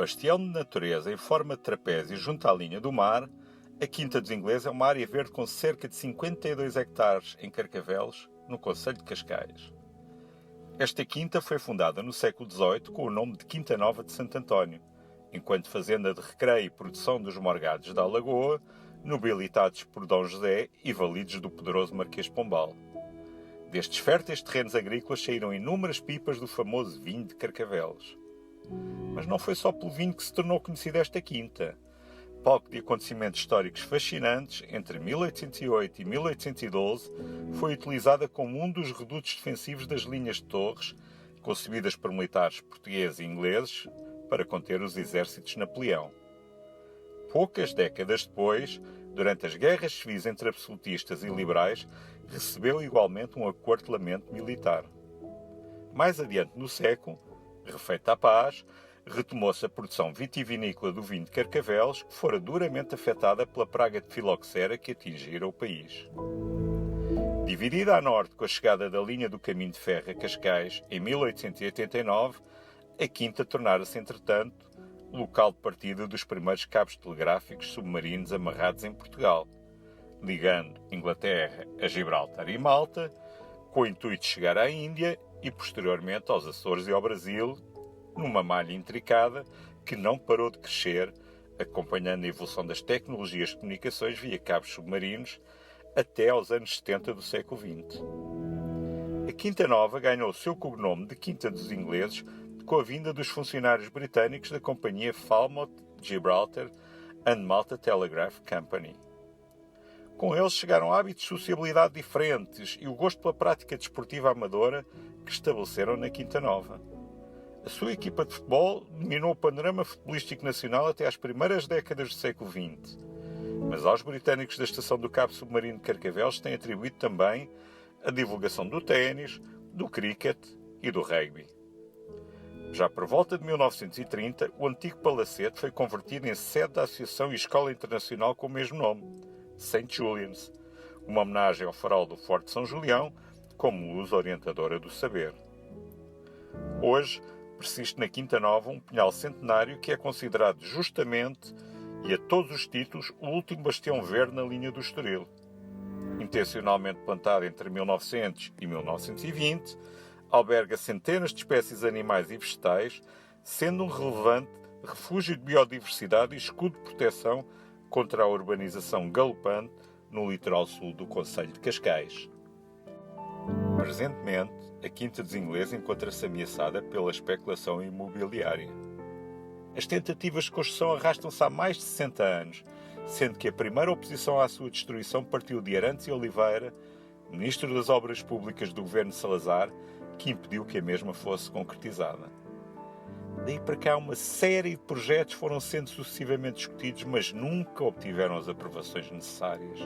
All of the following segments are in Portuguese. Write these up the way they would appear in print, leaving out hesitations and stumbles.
bastião de natureza em forma de trapézio junto à linha do mar, a Quinta dos Ingleses é uma área verde com cerca de 52 hectares em Carcavelos, no concelho de Cascais. Esta quinta foi fundada no século XVIII com o nome de Quinta Nova de Santo António, enquanto fazenda de recreio e produção dos morgados da Alagoa, nobilitados por Dom José e validos do poderoso Marquês de Pombal. Destes férteis terrenos agrícolas saíram inúmeras pipas do famoso vinho de Carcavelos. Mas não foi só pelo vinho que se tornou conhecida esta quinta. Palco de acontecimentos históricos fascinantes, entre 1808 e 1812, foi utilizada como um dos redutos defensivos das linhas de torres, concebidas por militares portugueses e ingleses para conter os exércitos de Napoleão. Poucas décadas depois, durante as guerras civis entre absolutistas e liberais, recebeu igualmente um acuartelamento militar. Mais adiante no século, refeita a paz, retomou-se a produção vitivinícola do vinho de Carcavelos, que fora duramente afetada pela praga de filoxera que atingira o país. Dividida a norte com a chegada da linha do caminho de ferro a Cascais em 1889, a quinta tornara-se, entretanto, local de partida dos primeiros cabos telegráficos submarinos amarrados em Portugal, ligando Inglaterra a Gibraltar e Malta, com o intuito de chegar à Índia e, posteriormente, aos Açores e ao Brasil, numa malha intricada que não parou de crescer, acompanhando a evolução das tecnologias de comunicações via cabos submarinos até aos anos 70 do século XX. A Quinta Nova ganhou o seu cognome de Quinta dos Ingleses com a vinda dos funcionários britânicos da companhia Falmouth, Gibraltar and Malta Telegraph Company. Com eles chegaram hábitos de sociabilidade diferentes e o gosto pela prática desportiva amadora que estabeleceram na Quinta Nova. A sua equipa de futebol dominou o panorama futebolístico nacional até às primeiras décadas do século XX. Mas aos britânicos da estação do Cabo Submarino de Carcavelos tem atribuído também a divulgação do ténis, do cricket e do rugby. Já por volta de 1930, o antigo palacete foi convertido em sede da Associação e Escola Internacional com o mesmo nome, St. Julian's, uma homenagem ao farol do Forte São Julião como luz orientadora do saber. Hoje, persiste na Quinta Nova um pinhal centenário que é considerado justamente e a todos os títulos o último bastião verde na linha do Estoril. Intencionalmente plantado entre 1900 e 1920, alberga centenas de espécies animais e vegetais, sendo um relevante refúgio de biodiversidade e escudo de proteção contra a urbanização galopante no litoral sul do concelho de Cascais. Presentemente, a Quinta dos Ingleses encontra-se ameaçada pela especulação imobiliária. As tentativas de construção arrastam-se há mais de 60 anos, sendo que a primeira oposição à sua destruição partiu de Arantes e Oliveira, ministro das Obras Públicas do governo de Salazar, que impediu que a mesma fosse concretizada. Daí para cá, uma série de projetos foram sendo sucessivamente discutidos, mas nunca obtiveram as aprovações necessárias.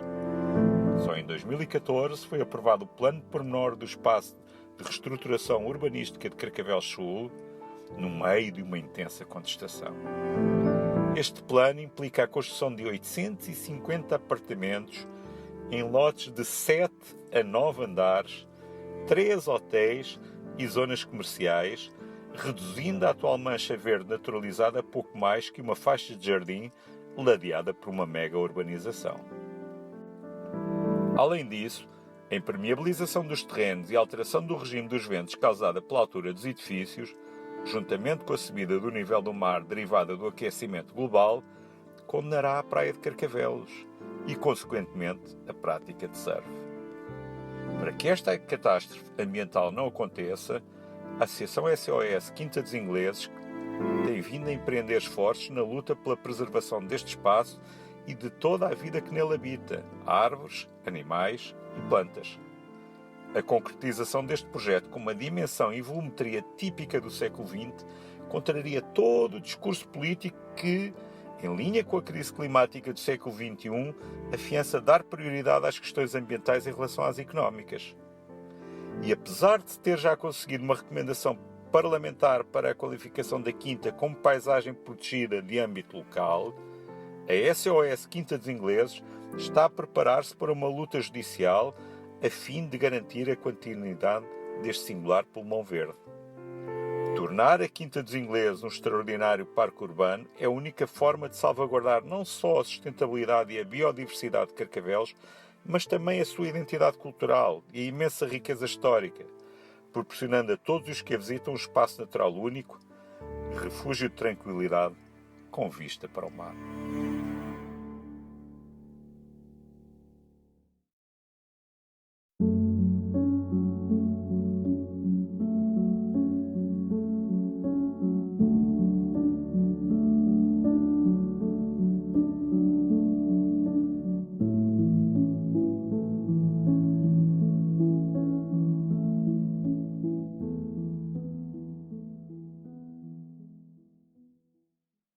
Só em 2014 foi aprovado o Plano de Pormenor do Espaço de Reestruturação Urbanística de Carcavelos Sul, no meio de uma intensa contestação. Este plano implica a construção de 850 apartamentos em lotes de 7 a 9 andares, 3 hotéis e zonas comerciais, reduzindo a atual mancha verde naturalizada a pouco mais que uma faixa de jardim ladeada por uma mega urbanização. Além disso, a impermeabilização dos terrenos e a alteração do regime dos ventos causada pela altura dos edifícios, juntamente com a subida do nível do mar derivada do aquecimento global, condenará a praia de Carcavelos e, consequentemente, a prática de surf. Para que esta catástrofe ambiental não aconteça, a Associação SOS Quinta dos Ingleses tem vindo a empreender esforços na luta pela preservação deste espaço e de toda a vida que nele habita, árvores, animais e plantas. A concretização deste projeto, com uma dimensão e volumetria típica do século XX, contraria todo o discurso político que, em linha com a crise climática do século XXI, afiança dar prioridade às questões ambientais em relação às económicas. E apesar de se ter já conseguido uma recomendação parlamentar para a qualificação da Quinta como paisagem protegida de âmbito local, a SOS Quinta dos Ingleses está a preparar-se para uma luta judicial a fim de garantir a continuidade deste singular pulmão verde. Tornando Tornar a Quinta dos Ingleses um extraordinário parque urbano é a única forma de salvaguardar não só a sustentabilidade e a biodiversidade de Carcavelos, mas também a sua identidade cultural e a imensa riqueza histórica, proporcionando a todos os que a visitam um espaço natural único e refúgio de tranquilidade com vista para o mar.